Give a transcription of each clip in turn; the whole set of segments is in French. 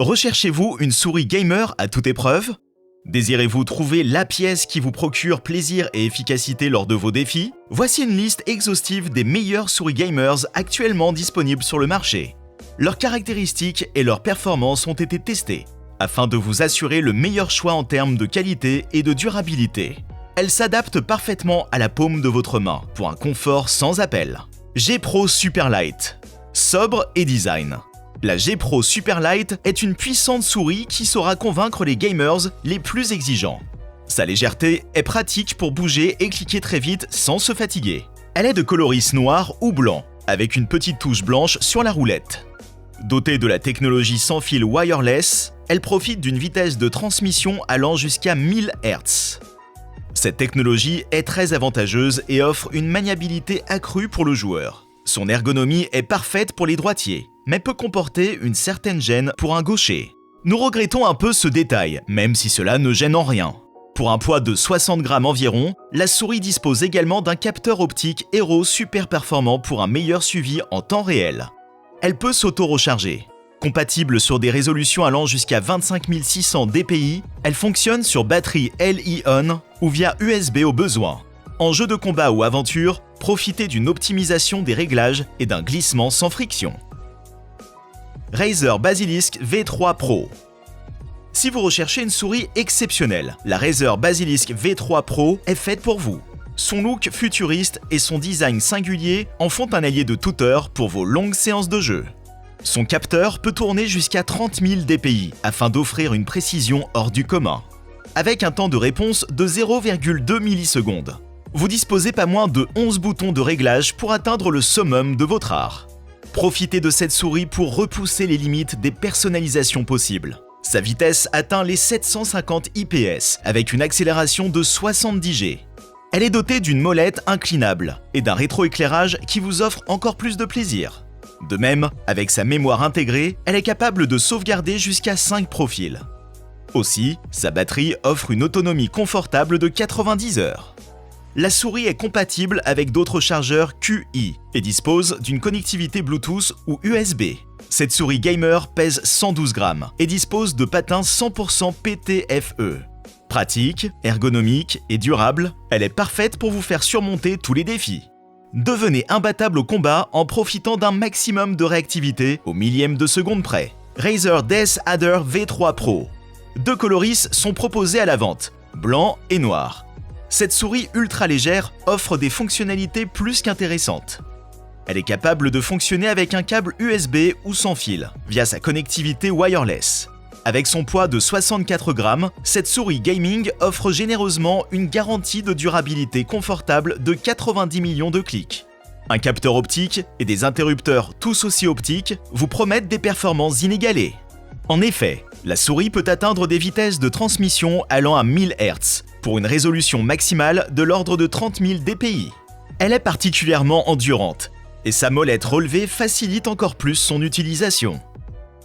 Recherchez-vous une souris gamer à toute épreuve? Désirez-vous trouver la pièce qui vous procure plaisir et efficacité lors de vos défis? Voici une liste exhaustive des meilleures souris gamers actuellement disponibles sur le marché. Leurs caractéristiques et leurs performances ont été testées, afin de vous assurer le meilleur choix en termes de qualité et de durabilité. Elles s'adaptent parfaitement à la paume de votre main, pour un confort sans appel. G Pro Superlight. Sobre et design. La G Pro Superlight est une puissante souris qui saura convaincre les gamers les plus exigeants. Sa légèreté est pratique pour bouger et cliquer très vite sans se fatiguer. Elle est de coloris noir ou blanc, avec une petite touche blanche sur la roulette. Dotée de la technologie sans fil wireless, elle profite d'une vitesse de transmission allant jusqu'à 1000 Hz. Cette technologie est très avantageuse et offre une maniabilité accrue pour le joueur. Son ergonomie est parfaite pour les droitiers, mais peut comporter une certaine gêne pour un gaucher. Nous regrettons un peu ce détail, même si cela ne gêne en rien. Pour un poids de 60 grammes environ, la souris dispose également d'un capteur optique Hero super performant pour un meilleur suivi en temps réel. Elle peut s'auto-recharger. Compatible sur des résolutions allant jusqu'à 25 600 dpi, elle fonctionne sur batterie Li-ion ou via USB au besoin. En jeu de combat ou aventure, profitez d'une optimisation des réglages et d'un glissement sans friction. Razer Basilisk V3 Pro. Si vous recherchez une souris exceptionnelle, la Razer Basilisk V3 Pro est faite pour vous. Son look futuriste et son design singulier en font un allié de toute heure pour vos longues séances de jeu. Son capteur peut tourner jusqu'à 30 000 dpi afin d'offrir une précision hors du commun. Avec un temps de réponse de 0,2 millisecondes. Vous disposez pas moins de 11 boutons de réglage pour atteindre le summum de votre art. Profitez de cette souris pour repousser les limites des personnalisations possibles. Sa vitesse atteint les 750 IPS avec une accélération de 70 G. Elle est dotée d'une molette inclinable et d'un rétroéclairage qui vous offre encore plus de plaisir. De même, avec sa mémoire intégrée, elle est capable de sauvegarder jusqu'à 5 profils. Aussi, sa batterie offre une autonomie confortable de 90 heures. La souris est compatible avec d'autres chargeurs QI et dispose d'une connectivité Bluetooth ou USB. Cette souris gamer pèse 112 grammes et dispose de patins 100% PTFE. Pratique, ergonomique et durable, elle est parfaite pour vous faire surmonter tous les défis. Devenez imbattable au combat en profitant d'un maximum de réactivité au millième de seconde près. Razer Death Adder V3 Pro. Deux coloris sont proposés à la vente, blanc et noir. Cette souris ultra légère offre des fonctionnalités plus qu'intéressantes. Elle est capable de fonctionner avec un câble USB ou sans fil, via sa connectivité wireless. Avec son poids de 64 grammes, cette souris gaming offre généreusement une garantie de durabilité confortable de 90 millions de clics. Un capteur optique et des interrupteurs tous aussi optiques vous promettent des performances inégalées. En effet, la souris peut atteindre des vitesses de transmission allant à 1000 Hz, pour une résolution maximale de l'ordre de 30 000 dpi. Elle est particulièrement endurante, et sa molette relevée facilite encore plus son utilisation.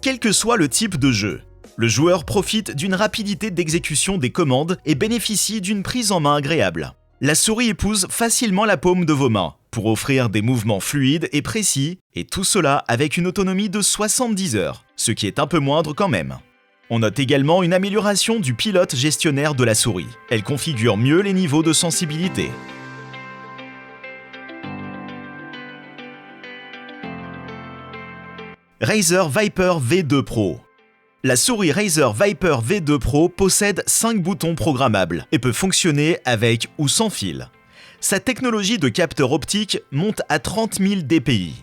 Quel que soit le type de jeu, le joueur profite d'une rapidité d'exécution des commandes et bénéficie d'une prise en main agréable. La souris épouse facilement la paume de vos mains, pour offrir des mouvements fluides et précis, et tout cela avec une autonomie de 70 heures, ce qui est un peu moindre quand même. On note également une amélioration du pilote gestionnaire de la souris. Elle configure mieux les niveaux de sensibilité. Razer Viper V2 Pro. La souris Razer Viper V2 Pro possède 5 boutons programmables et peut fonctionner avec ou sans fil. Sa technologie de capteur optique monte à 30 000 dpi,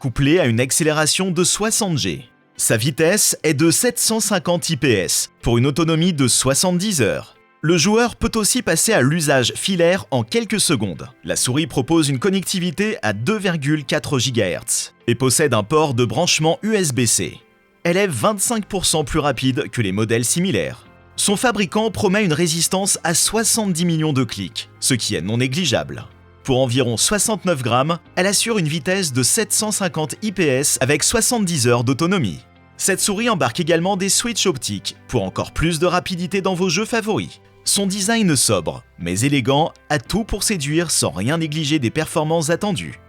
couplée à une accélération de 60 G. Sa vitesse est de 750 IPS pour une autonomie de 70 heures. Le joueur peut aussi passer à l'usage filaire en quelques secondes. La souris propose une connectivité à 2,4 GHz et possède un port de branchement USB-C. Elle est 25% plus rapide que les modèles similaires. Son fabricant promet une résistance à 70 millions de clics, ce qui est non négligeable. Pour environ 69 grammes, elle assure une vitesse de 750 IPS avec 70 heures d'autonomie. Cette souris embarque également des switches optiques pour encore plus de rapidité dans vos jeux favoris. Son design sobre, mais élégant, a tout pour séduire sans rien négliger des performances attendues.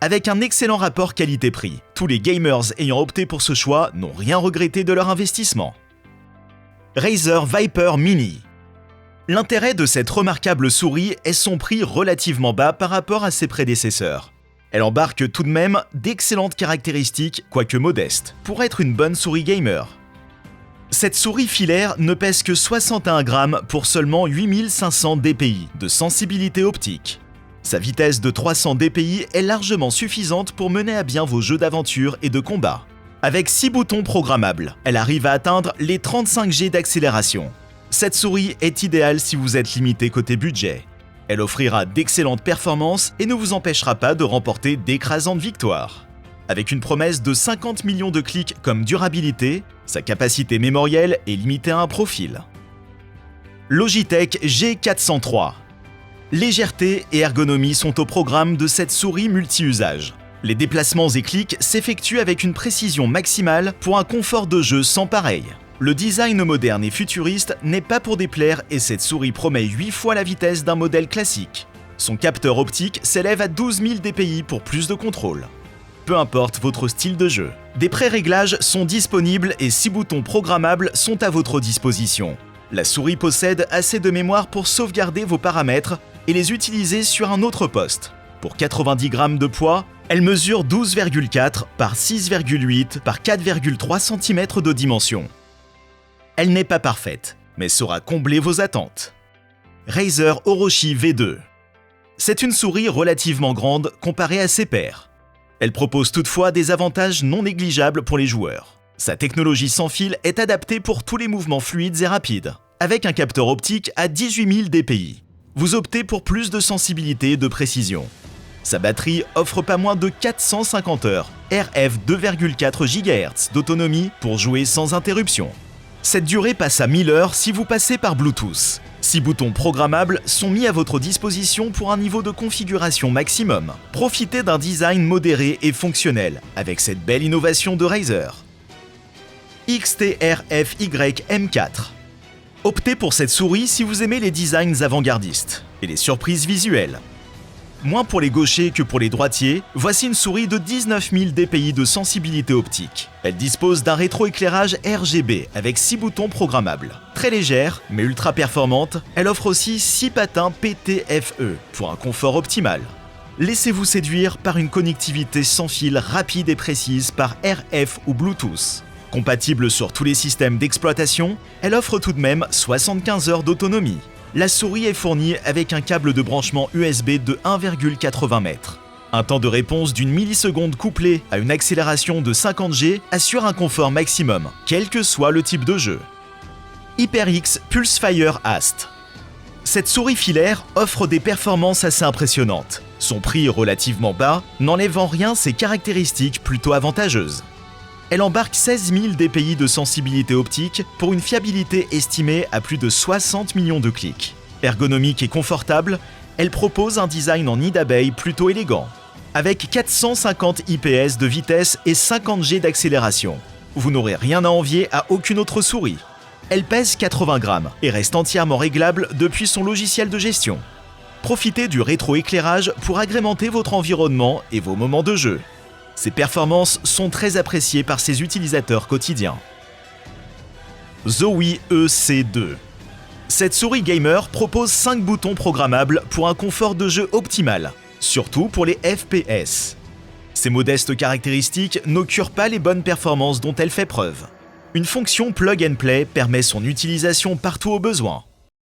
avec un excellent rapport qualité-prix. Tous les gamers ayant opté pour ce choix n'ont rien regretté de leur investissement. Razer Viper Mini. L'intérêt de cette remarquable souris est son prix relativement bas par rapport à ses prédécesseurs. Elle embarque tout de même d'excellentes caractéristiques, quoique modestes, pour être une bonne souris gamer. Cette souris filaire ne pèse que 61 grammes pour seulement 8500 dpi de sensibilité optique. Sa vitesse de 300 dpi est largement suffisante pour mener à bien vos jeux d'aventure et de combat. Avec 6 boutons programmables, elle arrive à atteindre les 35 G d'accélération. Cette souris est idéale si vous êtes limité côté budget. Elle offrira d'excellentes performances et ne vous empêchera pas de remporter d'écrasantes victoires. Avec une promesse de 50 millions de clics comme durabilité, sa capacité mémorielle est limitée à un profil. Logitech G403. Légèreté et ergonomie sont au programme de cette souris multi-usage. Les déplacements et clics s'effectuent avec une précision maximale pour un confort de jeu sans pareil. Le design moderne et futuriste n'est pas pour déplaire et cette souris promet 8 fois la vitesse d'un modèle classique. Son capteur optique s'élève à 12 000 dpi pour plus de contrôle. Peu importe votre style de jeu. Des pré-réglages sont disponibles et 6 boutons programmables sont à votre disposition. La souris possède assez de mémoire pour sauvegarder vos paramètres et les utiliser sur un autre poste. Pour 90 grammes de poids, elle mesure 12,4 par 6,8 par 4,3 cm de dimension. Elle n'est pas parfaite, mais saura combler vos attentes. Razer Orochi V2. C'est une souris relativement grande comparée à ses pairs. Elle propose toutefois des avantages non négligeables pour les joueurs. Sa technologie sans fil est adaptée pour tous les mouvements fluides et rapides, avec un capteur optique à 18 000 dpi. Vous optez pour plus de sensibilité et de précision. Sa batterie offre pas moins de 450 heures, RF 2,4 GHz d'autonomie pour jouer sans interruption. Cette durée passe à 1000 heures si vous passez par Bluetooth. 6 boutons programmables sont mis à votre disposition pour un niveau de configuration maximum. Profitez d'un design modéré et fonctionnel avec cette belle innovation de Razer. XTRFY M4. Optez pour cette souris si vous aimez les designs avant-gardistes et les surprises visuelles. Moins pour les gauchers que pour les droitiers, voici une souris de 19 000 dpi de sensibilité optique. Elle dispose d'un rétroéclairage RGB avec 6 boutons programmables. Très légère, mais ultra performante, elle offre aussi 6 patins PTFE pour un confort optimal. Laissez-vous séduire par une connectivité sans fil rapide et précise par RF ou Bluetooth. Compatible sur tous les systèmes d'exploitation, elle offre tout de même 75 heures d'autonomie. La souris est fournie avec un câble de branchement USB de 1,80 m. Un temps de réponse d'une milliseconde couplé à une accélération de 50 G assure un confort maximum, quel que soit le type de jeu. HyperX Pulsefire Ast. Cette souris filaire offre des performances assez impressionnantes. Son prix relativement bas n'enlève en rien ses caractéristiques plutôt avantageuses. Elle embarque 16 000 dpi de sensibilité optique pour une fiabilité estimée à plus de 60 millions de clics. Ergonomique et confortable, elle propose un design en nid d'abeille plutôt élégant. Avec 450 IPS de vitesse et 50 G d'accélération, vous n'aurez rien à envier à aucune autre souris. Elle pèse 80 grammes et reste entièrement réglable depuis son logiciel de gestion. Profitez du rétroéclairage pour agrémenter votre environnement et vos moments de jeu. Ses performances sont très appréciées par ses utilisateurs quotidiens. Zowie EC2. Cette souris gamer propose 5 boutons programmables pour un confort de jeu optimal, surtout pour les FPS. Ces modestes caractéristiques n'augurent pas les bonnes performances dont elle fait preuve. Une fonction plug and play permet son utilisation partout au besoin.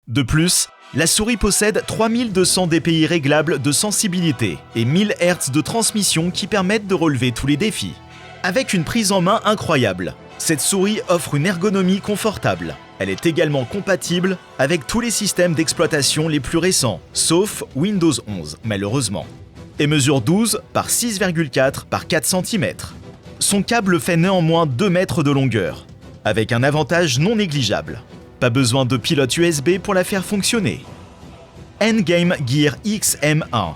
De plus, la souris possède 3200 dpi réglables de sensibilité et 1000 Hz de transmission qui permettent de relever tous les défis. Avec une prise en main incroyable, cette souris offre une ergonomie confortable. Elle est également compatible avec tous les systèmes d'exploitation les plus récents, sauf Windows 11 malheureusement, et mesure 12 par 6,4 par 4 cm. Son câble fait néanmoins 2 mètres de longueur, avec un avantage non négligeable. Pas besoin de pilote USB pour la faire fonctionner. Endgame Gear XM1.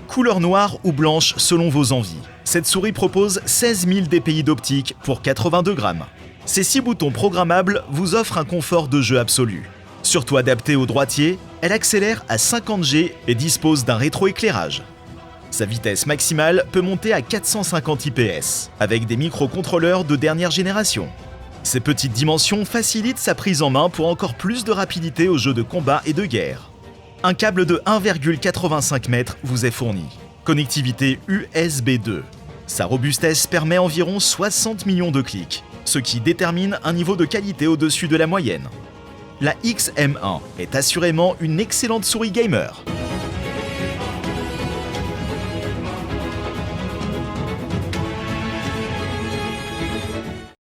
Couleur noire ou blanche selon vos envies. Cette souris propose 16 000 dpi d'optique pour 82 grammes. Ces 6 boutons programmables vous offrent un confort de jeu absolu. Surtout adaptée aux droitiers, elle accélère à 50 G et dispose d'un rétroéclairage. Sa vitesse maximale peut monter à 450 IPS, avec des microcontrôleurs de dernière génération. Ses petites dimensions facilitent sa prise en main pour encore plus de rapidité aux jeux de combat et de guerre. Un câble de 1,85 m vous est fourni. Connectivité USB 2. Sa robustesse permet environ 60 millions de clics, ce qui détermine un niveau de qualité au-dessus de la moyenne. La XM1 est assurément une excellente souris gamer.